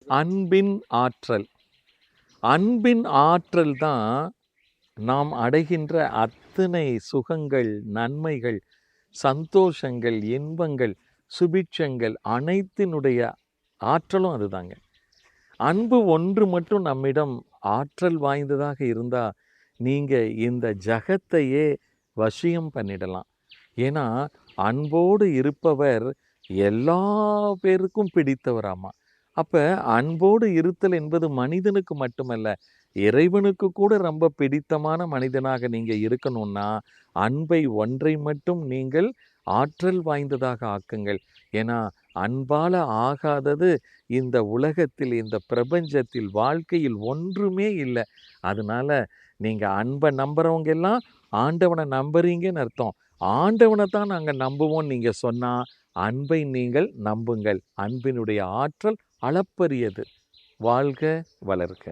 அன்பின் ஆற்றல். அன்பின் ஆற்றல் தான் நாம் அடைகின்ற அத்தனை சுகங்கள், நன்மைகள், சந்தோஷங்கள், இன்பங்கள், சுபிட்சங்கள் அனைத்தினுடைய ஆற்றலும் அதுதாங்க. அன்பு ஒன்று மட்டும் நம்மிடம் ஆற்றல் வாய்ந்ததாக இருந்தால் நீங்கள் இந்த ஜகத்தையே வசியம் பண்ணிடலாம். ஏன்னா அன்போடு இருப்பவர் எல்லா பேருக்கும் பிடித்தவராமா. அப்போ அன்போடு இருத்தல் என்பது மனிதனுக்கு மட்டுமல்ல, இறைவனுக்கு கூட ரொம்ப பிடித்தமான மனிதனாக நீங்கள் இருக்கணும்னா அன்பை ஒன்றை மட்டும் நீங்கள் ஆற்றல் வாய்ந்ததாக ஆக்குங்கள். ஏன்னா அன்பால் ஆகாதது இந்த உலகத்தில், இந்த பிரபஞ்சத்தில், வாழ்க்கையில் ஒன்றுமே இல்லை. அதனால நீங்கள் அன்பை நம்புறவங்க எல்லாம் ஆண்டவனை நம்புறீங்கன்னு அர்த்தம். ஆண்டவனை தான் நாங்கள் நம்புவோம் நீங்கள் சொன்னால் அன்பை நீங்கள் நம்புங்கள். அன்பினுடைய ஆற்றல் அளப்பரியது. வாழ்க வளர்க.